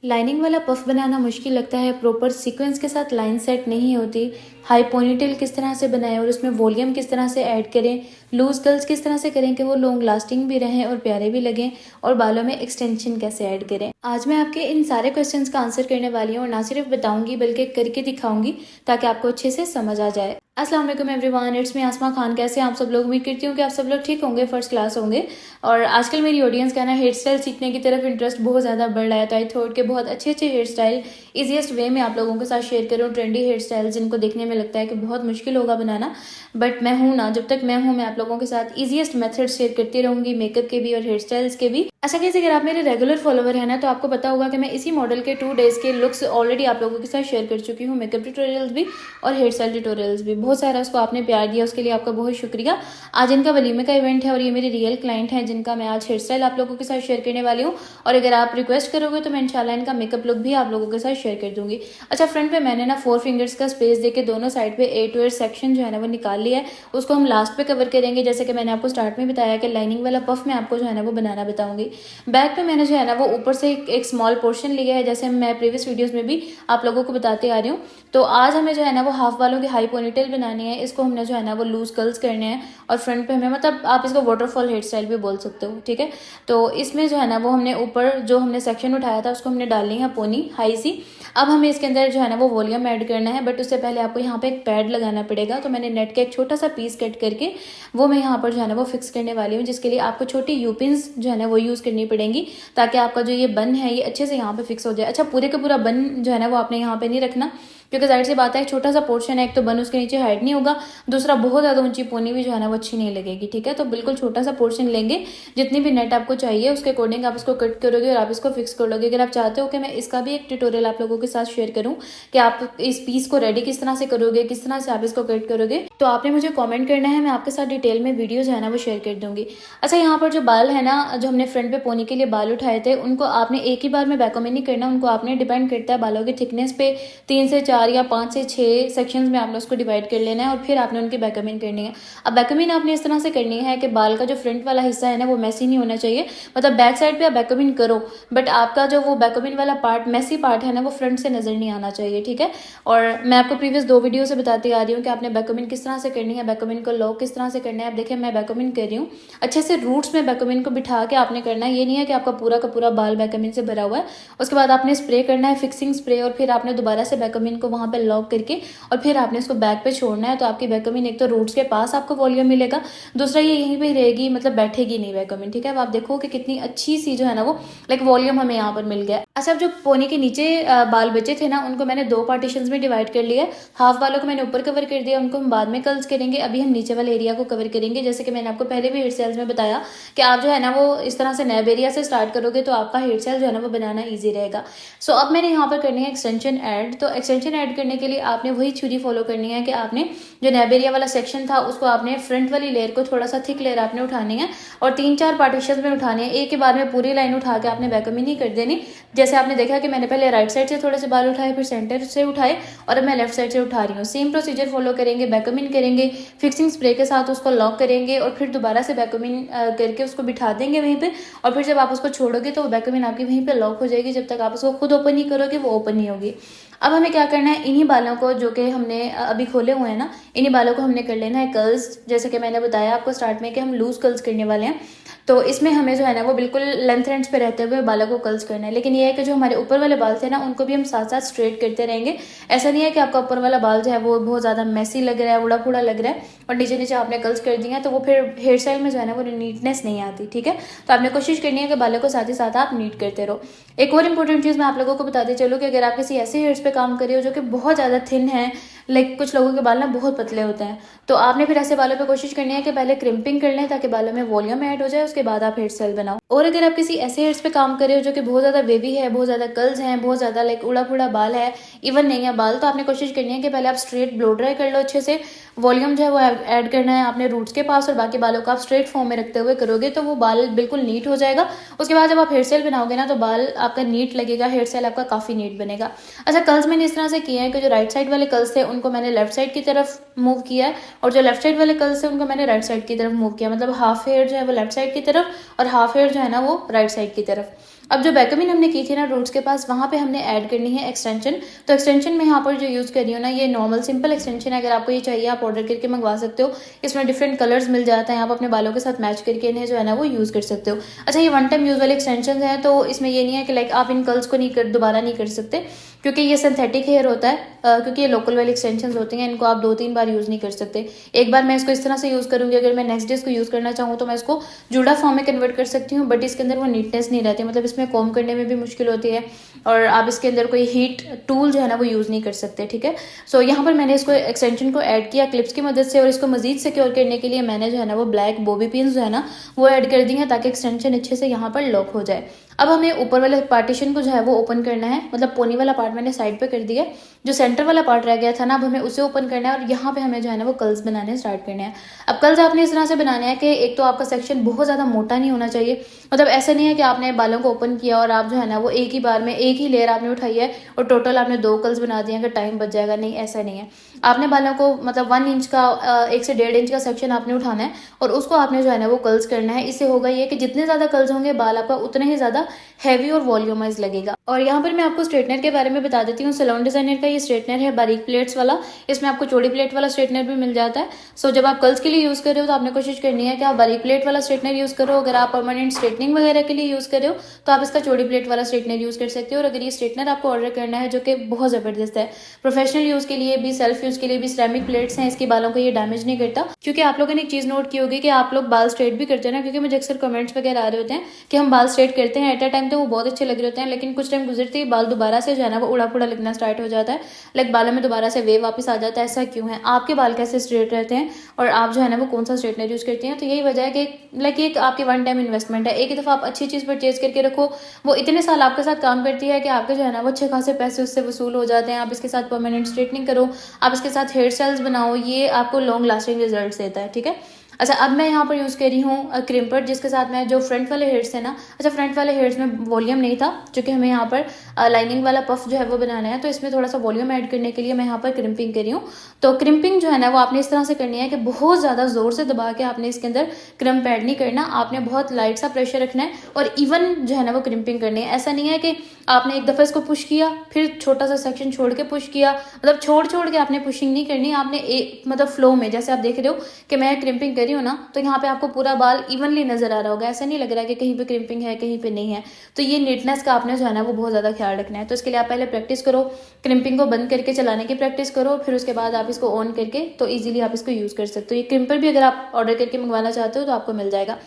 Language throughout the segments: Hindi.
लाइनिंग वाला पफ बनाना मुश्किल लगता है, प्रॉपर सीक्वेंस के साथ लाइन सेट नहीं होती। हाई पोनीटेल किस तरह से बनाएं और उसमें वॉल्यूम किस तरह से ऐड करें, लूज कर्ल्स किस तरह से करें कि वो लॉन्ग लास्टिंग भी रहें और प्यारे भी लगें, और बालों में एक्सटेंशन कैसे ऐड करें। आज मैं आपके इन सारे क्वेश्चंस का आंसर करने वाली हूँ और ना सिर्फ बताऊंगी बल्कि करके दिखाऊंगी ताकि आपको अच्छे से समझ आ जाए। अस्सलाम वालेकुम एवरीवन, इट्स मी आसमा खान। कैसे हैं आप सब लोग? उम्मीद करती हूँ कि आप सब लोग ठीक होंगे, फर्स्ट क्लास होंगे। और आजकल मेरी ऑडियंस का ना हेयर स्टाइल सीखने की तरफ इंटरेस्ट बहुत ज़्यादा बढ़ रहा है, तो आई थॉट कि बहुत अच्छे अच्छे हेयर स्टाइल ईजीएस्ट वे में आप लोगों के साथ शेयर करूँ। ट्रेंडी हेयर स्टाइल जिनको देखने में लगता है कि बहुत मुश्किल होगा बनाना, बट मैं हूँ ना, जब तक मैं हूँ मैं आप लोगों के साथ ईजीएस्ट मेथड शेयर करती रहूंगी, मेकअप के भी और हेयर स्टाइल्स के भी। अच्छा कैसे, अगर आप मेरे रेगुलर फॉलोवर है ना, तो आपको पता होगा कि मैं इसी मॉडल के 2 डेज के लुक्स ऑलरेडी आप लोगों के साथ शेयर कर चुकी हूँ, मेकअप ट्यूटोरियल्स भी और हेयर स्टाइल ट्यूटोरियल्स भी। बहुत सारा उसको आपने प्यार दिया, उसके लिए आपका बहुत शुक्रिया। आज इनका वलीमे का इवेंट है और ये मेरे रियल क्लाइंट हैं जिनका मैं आज हेयर स्टाइल आप लोगों के साथ शेयर करने वाली हूँ, और अगर आप रिक्वेस्ट करोगे तो मैं इंशाल्लाह इनका मेकअप लुक भी आप लोगों के साथ शेयर कर दूंगी। अच्छा, फ्रंट पे मैंने ना 4 फिंगर्स का स्पेस देके दोनों साइड पे 8 टू 8 सेक्शन जो है ना वो निकाल लिया है, उसको हम लास्ट पे कवर करेंगे। जैसे कि मैंने आपको स्टार्ट में बताया कि लाइनिंग वाला पफ मैं आपको जो है ना वो बनाना बताऊंगी। बैक पे मैंने जो है ना वो ऊपर से एक स्मॉल पोर्शन लिया है, जैसे मैं प्रीवियस वीडियोस में भी आप लोगों को बताते आ रही हूँ। तो आज हमें जो है ना वो हाफ बालों की हाई पोनीटेल बनानी है, इसको हमने जो है ना वो लूज कर्ल्स करने हैं, और फ्रंट पे हमें, मतलब आप इसको वाटरफॉल हेयर स्टाइल भी बोल सकते हो, ठीक है। तो इसमें जो है ना वो हमने ऊपर जो हमने सेक्शन उठाया था उसको हमने डालनी है पोनी हाई सी। अब हमें इसके अंदर जो है ना वो वॉल्यूम ऐड करना है, बट उससे पहले आपको यहाँ पे एक पैड लगाना पड़ेगा। तो मैंने नेट का एक छोटा सा पीस कट करके वो मैं यहाँ पर जो है ना वो फिक्स करने वाली हूँ, जिसके लिए आपको छोटी यूपिन्स जो है ना वो यूज़ करनी पड़ेंगी ताकि आपका जो ये बन है ये अच्छे से यहाँ पे फिक्स हो जाए। अच्छा, पूरे का पूरा बन जो है ना वो आपने यहाँ पे नहीं रखना, क्योंकि जाहिर सी बात है एक छोटा सा पोर्शन है, एक तो बन उसके नीचे हाइड नहीं होगा, दूसरा बहुत ज़्यादा ऊंची पोनी भी जो है ना वो अच्छी नहीं लगेगी, ठीक है। तो बिल्कुल छोटा सा पोर्शन लेंगे, जितनी भी नेट आपको चाहिए उसके अकॉर्डिंग आप इसको कट करोगे और आप इसको फिक्स कर लोगे। अगर आप चाहते हो कि मैं इसका भी एक ट्यूटोरियल आप लोगों के साथ शेयर करूँ कि आप इस पीस को रेडी किस तरह से करोगे, किस तरह से आप इसको कट करोगे, तो आपने मुझे कॉमेंट करना है, मैं आपके साथ डिटेल में वीडियो जो है ना वो शेयर कर दूंगी। अच्छा, यहाँ पर जो बाल है ना, जो हमने फ्रंट पे पोनी के लिए बाल उठाए थे, उनको आपने एक ही बार में बैकअप नहीं करना, उनको आपने डिपेंड करता है बालों की थिकनेस पे 3 से 4 या 5 से 6 सेक्शंस में आपने उसको डिवाइड कर लेना है, और फिर आपने उनकी बैकअमिंग करनी है। अब बैकअमिंग आपने इस तरह से करनी है कि बाल का जो फ्रंट वाला हिस्सा है ना वो मैसी नहीं होना चाहिए, मतलब बैक साइड पे आप बैकअमिंग करो, बट आपका जो वो बैकअमिंग वाला पार्ट, मैसी पार्ट है ना, वो फ्रंट से नजर नहीं आना चाहिए, ठीक है। और मैं आपको प्रीवियस 2 वीडियो से बताती आ रही हूँ कि आपने बैकअमिंग किस तरह से करनी है, बैकअमिंग को लॉक किस तरह से करना है। आप देखिए मैं बैकअमिंग कर रही हूँ, अच्छे से रूट्स में बैकअमिंग को बिठा के आपने करना है। ये नहीं है कि आपका पूरा का पूरा बाल बैकअमिंग से भरा हुआ है। उसके बाद आपने स्प्रे करना है, फिक्सिंग स्प्रे, और फिर आपने दोबारा से बैकअमिंग को वहां पे लॉक करके और फिर आपने इसको बैक पे छोड़ना है। तो आपकी बैकअमिंग एक तो रूट्स के पास आपको वॉल्यूम मिलेगा, दूसरा ये यहीं पे रहेगी, मतलब बैठेगी नहीं बैकअमिंग, ठीक है। अब आप देखो कि कितनी अच्छी सी जो है ना वो लाइक वॉल्यूम हमें यहाँ पर मिल गया। अच्छा, अब जो पोनी के नीचे बाल बचे थे ना, उनको मैंने 2 पार्टीशंस में डिवाइड कर लिया। हाफ बालों को मैंने ऊपर कवर कर दिया, उनको हम बाद में कर्ल्स करेंगे। अभी हम नीचे वाले एरिया को कवर करेंगे। जैसे कि मैंने आपको पहले भी हेयर स्टाइल्स में बताया कि आप जो है ना वो इस तरह से नैब एरिया से स्टार्ट करोगे तो आपका हेयर स्टाइल जो है ना वो बनाना ईजी रहेगा। सो अब मैंने यहाँ पर करनी है एक्सटेंशन ऐड। तो एक्सटेंशन ऐड करने के लिए आपने वही थ्योरी फॉलो करनी है कि आपने जो नैब एरिया वाला सेक्शन था उसको आपने फ्रंट वाली लेयर को, थोड़ा सा थिक लेयर आपने उठानी है और 3-4 पार्टीशन में उठानी है। एक के बाद में पूरी लाइन उठा के आपने बैकअमिंग नहीं कर देनी। जैसे आपने देखा कि मैंने पहले राइट साइड से थोड़े से बाल उठाए, फिर सेंटर से उठाए, और अब मैं लेफ्ट साइड से उठा रही हूँ। सेम प्रोसीजर फॉलो करेंगे, बैकअमिंग करेंगे, फिक्सिंग स्प्रे के साथ उसको लॉक करेंगे, और फिर दोबारा से बैकअमिंग करके उसको बिठा देंगे वहीं पे। और फिर जब आप उसको छोड़ोगे तो बैकअमिंग आपकी वहीं पे लॉक हो जाएगी। जब तक आप उसको खुद ओपन नहीं करोगे वो ओपन नहीं होगी। अब हमें क्या करना है, इन्हीं बालों को जो कि हमने अभी खोले हुए हैं ना, इन्हीं बालों को हमने कर लेना है कर्ल्स। जैसे कि मैंने बताया आपको स्टार्ट में कि हम लूज कर्ल्स करने वाले हैं, तो इसमें हमें जो है ना वो बिल्कुल लेंथ एंड्स पे रहते हुए बालों को कर्ल्स करना है। लेकिन ये है कि जो हमारे ऊपर वाले बाल थे ना उनको भी हम साथ साथ स्ट्रेट करते रहेंगे। ऐसा नहीं है कि आपका ऊपर वाला बाल जो है वो बहुत ज़्यादा मैसी लग रहा है, उड़ा फूड़ा लग रहा है, और नीचे नीचे आपने कर्ल्स कर दिए हैं, तो वो फिर हेयर स्टाइल में जो है ना वो नीटनेस नहीं आती, ठीक है। तो आपने कोशिश करनी है कि बालों को साथ ही साथ आप नीट करते रहो। एक और इंपॉर्टेंट चीज़ मैं आप लोगों को बताते चलो कि अगर आप किसी ऐसे हेयर्स पे काम कर रहे हो जो कि बहुत ज़्यादा थिन है, लाइक कुछ लोगों के बाल ना बहुत पतले होते हैं, तो आपने फिर ऐसे बालों पे कोशिश करनी है कि पहले क्रिम्पिंग कर लें ताकि बालों में वॉल्यूम ऐड हो जाए, उसके बाद आप हेयर स्टाइल बनाओ। और अगर आप किसी ऐसे हेयर्स पे काम कर रहे हो जो कि बहुत ज़्यादा वेवी है, बहुत ज़्यादा कर्ल्स हैं, बहुत ज़्यादा लाइक उड़ा फुड़ा बाल है, इवन नहीं है बाल, तो आपने कोशिश करनी है कि पहले आप स्ट्रेट ब्लो ड्राई कर लो अच्छे से। वॉल्यूम जो है वो ऐड करना है आपने रूट्स के पास, और बाकी बालों को आप स्ट्रेट फॉर्म में रखते हुए करोगे तो वो बाल बिल्कुल नीट हो जाएगा। उसके बाद जब आप हेयर स्टाइल बनाओगे ना तो बाल आपका नीट लगेगा, हेयर स्टाइल आपका काफ़ी नीट बनेगा। अच्छा, कर्ल्स मैंने इस तरह से किए हैं कि जो राइट साइड वाले कर्ल्स थे उनको मैंने लेफ्ट साइड की तरफ मूव किया है, और जो लेफ्ट साइड वाले कर्ल्स थे उनको मैंने राइट साइड की तरफ मूव किया। मतलब हाफ हेयर जो है वो लेफ्ट साइड की तरफ और हाफ हेयर जो है ना वो राइट साइड की तरफ। अब जो बैकमिन हमने की थी ना रूट्स के पास, वहाँ पे हमने ऐड करनी है एक्सटेंशन। तो एक्सटेंशन में यहाँ पर जो यूज़ कर रही हूँ ना, ये नॉर्मल सिंपल एक्सटेंशन है। अगर आपको ये चाहिए आप ऑर्डर करके मंगवा सकते हो। इसमें डिफरेंट कलर्स मिल जाता है, आप अपने बालों के साथ मैच करके इन्हें जो है ना वो यूज़ कर सकते हो। अच्छा, ये वन टाइम यूज़ वाले एक्सटेंशन है, तो इसमें ये नहीं है कि लाइक आप इन कर्ल्स को दोबारा नहीं कर सकते, क्योंकि ये सिंथेटिक हेयर होता है। क्योंकि ये लोकल वाली एक्सटेंशन होती हैं, इनको आप 2-3 बार यूज़ नहीं कर सकते। एक बार मैं इसको इस तरह से यूज़ करूँगी, अगर मैं नेक्स्ट डे इसको यूज़ करना चाहूँ तो मैं इसको जूड़ा फॉर्म में कन्वर्ट कर सकती हूँ, बट इसके अंदर वो नीटनेस नहीं रहती, मतलब इसमें कॉम करने में भी मुश्किल होती है, और आप इसके अंदर कोई हीट टूल जो है ना वो यूज़ नहीं कर सकते। ठीक है, सो यहाँ पर मैंने इसको एक्सटेंशन को ऐड किया क्लिप्स की मदद से, और इसको मजीद सिक्योर करने के लिए मैंने जो है ना वो ब्लैक बॉबी पिन्स जो है ना वो ऐड कर दी है, ताकि एक्सटेंशन अच्छे से यहाँ पर लॉक हो जाए। अब हमें ऊपर वाले पार्टीशन को जो है वो ओपन करना है, मतलब पोनी वाला पार्ट मैंने साइड पे कर दिया, जो सेंटर वाला पार्ट रह गया था ना, अब हमें उसे ओपन करना है, और यहाँ पे हमें जो है ना वो कर्ल्स बनाने स्टार्ट करने हैं। अब कर्ल्स आपने इस तरह से बनाने हैं कि एक तो आपका सेक्शन बहुत ज़्यादा मोटा नहीं होना चाहिए, मतलब ऐसा नहीं है कि आपने बालों को ओपन किया और आप जो है ना वो एक ही बार में एक ही लेयर आपने उठाई है और टोटल आपने 2 कर्ल्स बना दिए कि टाइम बच जाएगा। नहीं, ऐसा नहीं है। आपने बालों को मतलब 1 इंच का 1 से 1.5 इंच का सेक्शन आपने उठाना है, और उसको आपने जो है ना वो कर्ल्स करना है। इससे होगा ये कि जितने ज़्यादा कर्ल्स होंगे बाल आपका उतना ही ज़्यादा हैवी और वॉल्यूमाइज लगेगा। और यहाँ पर मैं आपको स्ट्रेटनर के बारे में बता देती हूँ। सैलून डिजाइनर का ये स्ट्रेटनर है बारीक प्लेट्स वाला, इसमें आपको चौड़ी प्लेट वाला स्ट्रेटनर भी मिल जाता है। सो जब आप कर्ल्स के लिए यूज़ कर रहे हो तो आपने कोशिश करनी है कि आप बारीक प्लेट वाला स्ट्रेटनर यूज़ करो। अगर आप परमानेंट स्ट्रेटनिंग वगैरह के लिए यूज़ कर रहे हो तो आप इसका चौड़ी प्लेट वाला स्ट्रेटनर यूज़ कर सकते हो। और अगर ये स्ट्रेटनर आपको ऑर्डर करना है जो कि बहुत ज़बरदस्त है, प्रोफेशनल यूज़ के लिए भी सेल्फ यूज़ के लिए भी, सिरेमिक प्लेट्स हैं, इसके बालों को ये डैमेज नहीं करता। क्योंकि आप लोगों ने एक चीज़ नोट की होगी कि आप लोग बाल स्ट्रेट भी करते हैं ना, क्योंकि मुझे अक्सर कमेंट्स वगैरह आ रहे होते हैं कि हम बाल स्ट्रेट करते हैं, एट अ टाइम तो वो बहुत अच्छे लग रहे होते हैं, लेकिन कुछ टाइम गुजरते ही बाल दोबारा से जो है ना वो उड़ा पुड़ा लगना स्टार्ट हो जाता है, लाइक बालों में दोबारा से वेव वापस आ जाता है। ऐसा क्यों है? आपके बाल कैसे स्ट्रेट रहते हैं और आप जो है ना वो कौन सा स्ट्रेटनर यूज़ करती हैं? तो यही वजह है कि लाइक एक आपकी वन टाइम इन्वेस्टमेंट है। एक दफ़ा आप अच्छी चीज़ परचेज करके रखो, वो इतने साल आपके साथ काम करती है कि आपके जो है ना वो अच्छे खासे पैसे उससे वसूल हो जाते हैं। आप इसके साथ परमानेंट स्ट्रेटनिंग करो, आप इसके साथ हेयर स्टाइल्स बनाओ, ये आपको लॉन्ग लास्टिंग रिजल्ट देता है। ठीक है, अच्छा, अब मैं यहाँ पर यूज़ कर रही हूँ क्रिम्पर, जिसके साथ मैं जो फ्रंट वाले हेयर्स है ना, अच्छा फ्रंट वाले हेयर्स में वॉल्यूम नहीं था, क्योंकि हमें यहाँ पर लाइनिंग वाला पफ जो है वो बनाना है, तो इसमें थोड़ा सा वॉल्यूम ऐड करने के लिए मैं यहाँ पर क्रिम्पिंग कर रही हूँ। तो क्रिम्पिंग जो है ना वो आपने इस तरह से करनी है कि बहुत ज़्यादा ज़ोर से दबा के आपने इसके अंदर क्रिम्प ऐड नहीं करना, आपने बहुत लाइट सा प्रेशर रखना है और इवन जो है ना वो क्रिम्पिंग करनी है। ऐसा नहीं है कि आपने एक दफ़ा इसको पुश किया फिर छोटा सा सेक्शन छोड़ के पुश किया, मतलब छोड़ के आपने पुशिंग नहीं करनी, आपने एक मतलब फ्लो में, जैसे आप देख रहे हो कि मैं क्रिम्पिंग कर रही हूँ ना, तो यहाँ पे आपको पूरा बाल इवनली नजर आ रहा होगा, ऐसा नहीं लग रहा है कि कहीं पे क्रिम्पिंग है कहीं पे नहीं है। तो ये नीटनेस का आपने जो है ना वो बहुत ज़्यादा ख्याल रखना है। तो इसके लिए आप पहले प्रैक्टिस करो, क्रिम्पिंग को बंद करके चलाने की प्रैक्टिस करो, फिर उसके बाद आप इसको ऑन करके तो ईजिली आप इसको यूज़ कर सकते हो। ये क्रिम्पर भी अगर आप ऑर्डर करके मंगवाना चाहते हो तो आपको मिल जाएगा।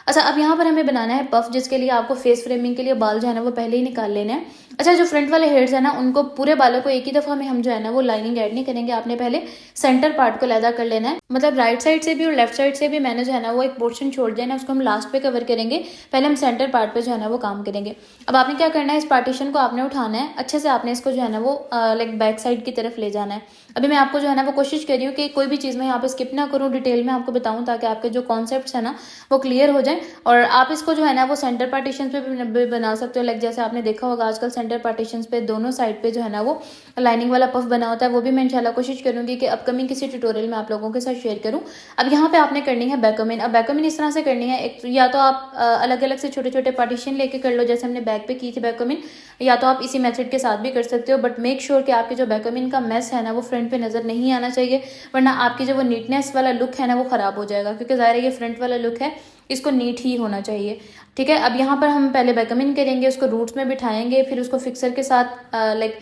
अच्छा, अब यहाँ पर हमें बनाना है पफ, जिसके लिए आपको फेस फ्रेमिंग के लिए बाल जो है ना वो पहले ही निकाल लेना है। अच्छा, जो फ्रंट वाले हेयर्स है ना उनको पूरे बालों को एक ही दफ़ा में हम जो है ना वो लाइनिंग ऐड नहीं करेंगे, आपने पहले सेंटर पार्ट को लैदा कर लेना है, मतलब राइट साइड से भी और लेफ्ट साइड से भी मैंने जो है ना वो एक पोर्शन छोड़ देना है, उसको हम लास्ट पे कवर करेंगे, पहले हम सेंटर पार्ट पे जो है ना वो काम करेंगे। अब आपने क्या करना है, इस पार्टीशन को आपने उठाना है, अच्छे से आपने इसको जो है ना वो लाइक बैक साइड की तरफ ले जाना है। अभी मैं आपको जो है ना वो कोशिश कर रही हूँ कि कोई भी चीज़ मैं यहाँ पे स्किप ना करूँ, डिटेल में आपको बताऊँ, ताकि आपके जो कॉन्सेप्ट्स है ना वो क्लियर हो जाए। और आप इसको जो है ना वो सेंटर पार्टीशन पे भी बना सकते हो, लाइक जैसे आपने देखा होगा आजकल सेंटर पार्टीशन पे दोनों साइड पे जो है ना वो लाइनिंग वाला पफ बना होता है, वो भी मैं इंशाल्लाह कोशिश करूंगी कि अपकमिंग किसी ट्यूटोरियल में आप लोगों के साथ शेयर करूं। अब यहाँ पे आपने करनी है बैकमिन। अब बैकमिन इस तरह से करनी है, एक या तो आप अलग अलग से छोटे छोटे पार्टीशन लेके कर लो, जैसे हमने बैक पे की थी बैकमिन, या तो आप इसी मेथड के साथ भी कर सकते हो, बट मेक श्योर कि आपके जो बैकमिन का मेस है ना वो फ्रंट पे नजर नहीं आना चाहिए, वरना आपकी जो वो नीटनेस वाला लुक है ना वो खराब हो जाएगा, क्योंकि ज़ाहिर है ये फ्रंट वाला लुक है, इसको नीट ही होना चाहिए। ठीक है, अब यहाँ पर हम पहले बैकमिन करेंगे, उसको रूट्स में बिठाएंगे, फिर उसको फिक्सर के साथ लाइक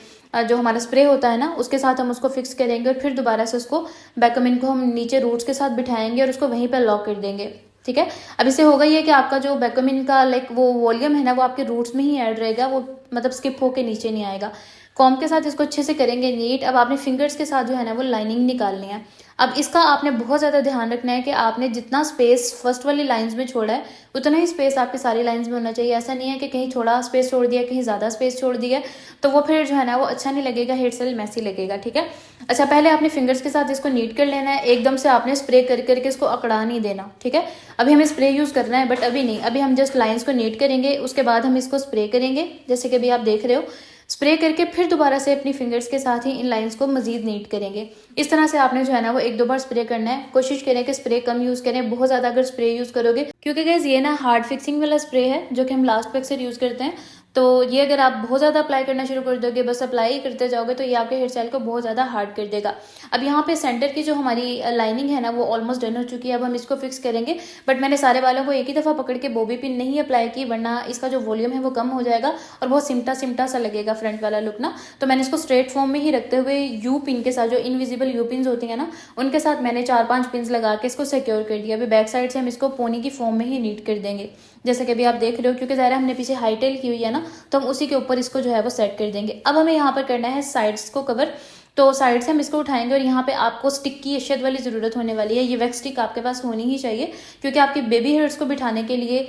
जो हमारा स्प्रे होता है ना उसके साथ हम उसको फिक्स करेंगे, और फिर दोबारा से उसको बैकमिन को हम नीचे रूट्स के साथ बिठाएंगे और उसको वहीं पर लॉक कर देंगे। ठीक है, अब इससे होगा ये कि आपका जो बैकमिन का लाइक वो वॉल्यूम है ना वो आपके रूट्स में ही ऐड रहेगा, वो मतलब स्किप होके नीचे नहीं आएगा। कॉम के साथ इसको अच्छे से करेंगे नीट। अब आपने फिंगर्स के साथ जो है ना वो लाइनिंग निकालनी है। अब इसका आपने बहुत ज़्यादा ध्यान रखना है कि आपने जितना स्पेस फर्स्ट वाली लाइंस में छोड़ा है उतना ही स्पेस आपकी सारी लाइंस में होना चाहिए। ऐसा नहीं है कि कहीं थोड़ा स्पेस छोड़ दिया, कहीं ज़्यादा स्पेस छोड़ दिया, तो वो फिर जो है ना वो अच्छा नहीं लगेगा, हेयर स्टाइल मैसी लगेगा। ठीक है, अच्छा पहले आपने फिंगर्स के साथ इसको नीट कर लेना है, एकदम से आपने स्प्रे कर करके इसको अकड़ा नहीं देना। ठीक है, अभी हमें स्प्रे यूज़ करना है, बट अभी नहीं, अभी हम जस्ट लाइंस को नीट करेंगे, उसके बाद हम इसको स्प्रे करेंगे, जैसे कि अभी आप देख रहे हो स्प्रे करके फिर दोबारा से अपनी फिंगर्स के साथ ही इन लाइंस को मजीद नीट करेंगे। इस तरह से आपने जो है ना वो 1-2 बार स्प्रे करना है। कोशिश करें कि स्प्रे कम यूज़ करें, बहुत ज़्यादा अगर स्प्रे यूज़ करोगे, क्योंकि गाइस ये ना हार्ड फिक्सिंग वाला स्प्रे है जो कि हम लास्ट पे अक्सर यूज़ करते हैं। तो ये अगर आप बहुत ज़्यादा अप्लाई करना शुरू कर दोगे, बस अप्लाई ही करते जाओगे, तो ये आपके हेयर स्टाइल को बहुत ज़्यादा हार्ड कर देगा। अब यहाँ पे सेंटर की जो हमारी लाइनिंग है ना वो ऑलमोस्ट डन हो चुकी है। अब हम इसको फिक्स करेंगे, बट मैंने सारे बालों को एक ही दफ़ा पकड़ के बॉबी पिन नहीं अप्लाई की, वरना इसका जो वॉल्यूम है वो कम हो जाएगा और बहुत सिमटा सिमटा सा लगेगा फ्रंट वाला लुक ना। तो मैंने इसको स्ट्रेट फॉर्म में ही रखते हुए यू पिन के साथ, जो इनविजिबल यू पिन होती है ना, उनके साथ मैंने 4-5 पिन लगा के इसको सिक्योर कर दिया। अभी बैक साइड से हम इसको पोनी की फॉर्म में ही नीट कर देंगे, जैसे कि अभी आप देख रहे हो, क्योंकि ज़ाहिर हमने पीछे हाई टेल की हुई है ना, तो हम उसी के ऊपर इसको जो है वो सेट कर देंगे। अब हमें यहाँ पर करना है साइड्स को कवर। तो साइड से हम इसको उठाएंगे और यहाँ पे आपको स्टिक की अशद वाली ज़रूरत होने वाली है। ये वैक्स स्टिक आपके पास होनी ही चाहिए, क्योंकि आपके बेबी हेयर्स को बिठाने के लिए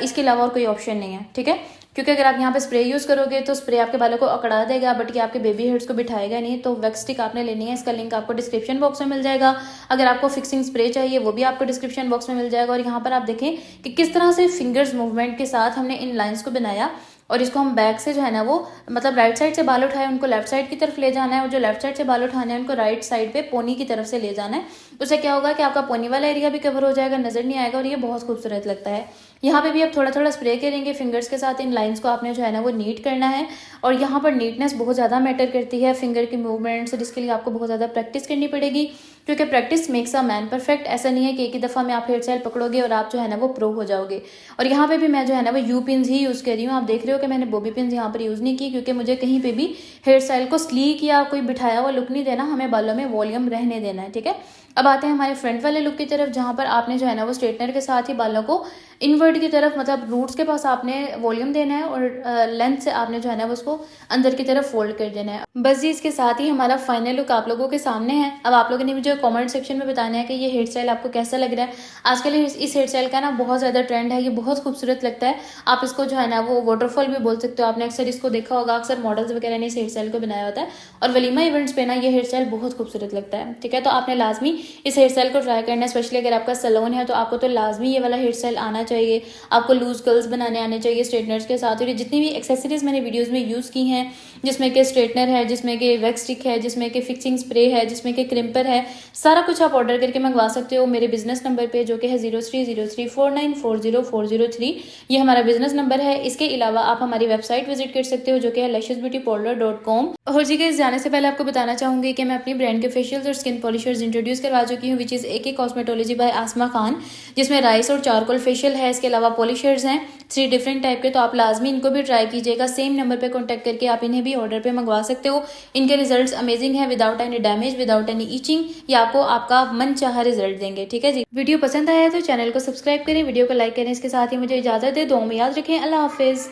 इसके अलावा और कोई ऑप्शन नहीं है, ठीक है। क्योंकि अगर आप यहाँ पे स्प्रे यूज़ करोगे तो स्प्रे आपके बालों को अकड़ा देगा, बट ये आपके बेबी हेयर्स को बिठाएगा नहीं। तो वैक्स स्टिक आपने लेनी है, इसका लिंक आपको डिस्क्रिप्शन बॉक्स में मिल जाएगा। अगर आपको फिक्सिंग स्प्रे चाहिए वो भी आपको डिस्क्रिप्शन बॉक्स में मिल जाएगा। और यहाँ पर आप देखें कि किस तरह से फिंगर्स मूवमेंट के साथ हमने इन लाइन्स को बनाया, और इसको हम बैक से जो है ना वो मतलब राइट साइड से बाल उठाए उनको लेफ्ट साइड की तरफ ले जाना है, और जो लेफ्ट साइड से बाल उठाने हैं उनको राइट साइड पे पोनी की तरफ से ले जाना है। उससे क्या होगा कि आपका पोनी वाला एरिया भी कवर हो जाएगा, नजर नहीं आएगा, और ये बहुत खूबसूरत लगता है। यहाँ पे भी आप थोड़ा थोड़ा स्प्रे करेंगे फिंगर्स के साथ, इन लाइंस को आपने जो है ना वो नीट करना है। और यहाँ पर नीटनेस बहुत ज़्यादा मैटर करती है फिंगर की मूवमेंट्स, और इसके लिए आपको बहुत ज़्यादा प्रैक्टिस करनी पड़ेगी, क्योंकि practice makes a man perfect. ऐसा नहीं है कि एक ही दफ़ा में आप हेयर स्टाइल पकड़ोगे और आप जो है ना वो प्रो हो जाओगे। और यहाँ पे भी मैं जो है ना वो यू पिन्स ही यूज़ कर रही हूँ। आप देख रहे हो कि मैंने बॉबी पिन्स यहाँ पर यूज़ नहीं की, क्योंकि मुझे कहीं पे भी हेयर स्टाइल को स्लीक या कोई बिठाया हुआ लुक नहीं देना, हमें बालों में वॉल्यूम रहने देना है, ठीक है। अब आते हैं हमारे फ्रंट वाले लुक की तरफ, जहाँ पर आपने जो है ना वो स्ट्रेटनर के साथ ही बालों को इनवर्ट की तरफ, मतलब रूट्स के पास आपने वॉल्यूम देना है, और लेंथ से आपने जो है ना वो उसको अंदर की तरफ फोल्ड कर देना है। बस जी, इसके साथ ही हमारा फाइनल लुक आप लोगों के सामने है। अब आप लोगों ने मुझे कमेंट सेक्शन में बताना है कि ये हेयर स्टाइल आपको कैसा लग रहा है। आजकल इस हेयर स्टाइल का ना बहुत ज़्यादा ट्रेंड है, ये बहुत खूबसूरत लगता है। आप इसको जो है ना वो वाटरफॉल भी बोल सकते हो, आपने अक्सर इसको देखा होगा, अक्सर मॉडल्स वगैरह ने इस हेयर स्टाइल को बनाया होता है, और वलीमा इवेंट्स पे ना ये हेयर स्टाइल बहुत खूबसूरत लगता है, ठीक है। तो आपने लाजमी इस हेयर स्टाइल को ट्राई करना है, स्पेशली अगर आपका सैलून है तो आपको तो लाजमी ये वाला हेयर स्टाइल आना चाहिए। आपको लूज कर्ल्स बनाने आने चाहिए स्ट्रेटनर्स के साथ। और ये जितनी भी एक्सेसरीज मैंने वीडियोस में यूज़ की हैं, जिसमें कि स्ट्रेटनर है, जिसमें कि वैक्स स्टिक है, जिसमें कि फिक्सिंग स्प्रे है, जिसमें कि क्रिम्पर है, सारा कुछ आप ऑर्डर करके मंगवा सकते हो मेरे बिजनेस नंबर पे, जो कि है 030349400403। ये हमारा बिजनेस नंबर है। इसके अलावा आप हमारी वेबसाइट विजिट कर सकते हो, जो कि है lashesbeautyparlor.com। और जी गाइस, जाने से पहले आपको बताना चाहूंगी कि मैं अपनी ब्रांड के फेशियल्स और स्किन पॉलिशर्स इंट्रोड्यूस करवा चुकी हूँ, which is AK cosmetology by Aasma Khan, जिसमें राइस और चारकोल फेशियल है। इसके अलावा पॉलिशर्स हैं 3 डिफरेंट टाइप के, तो आप लाजमी इनको भी ट्राई कीजिएगा। सेम नंबर पे कांटेक्ट करके आप इन्हें भी ऑर्डर पे मंगवा सकते हो। इनके रिजल्ट्स अमेजिंग है, without any damage, without any itching. ये आपको आपका मन चाहा रिजल्ट देंगे, ठीक है जी। वीडियो पसंद आया तो चैनल को सब्सक्राइब करें, वीडियो को लाइक करें। इसके साथ ही मुझे इजाजत दे, दुआ में याद रखें। अल्लाह हाफिज।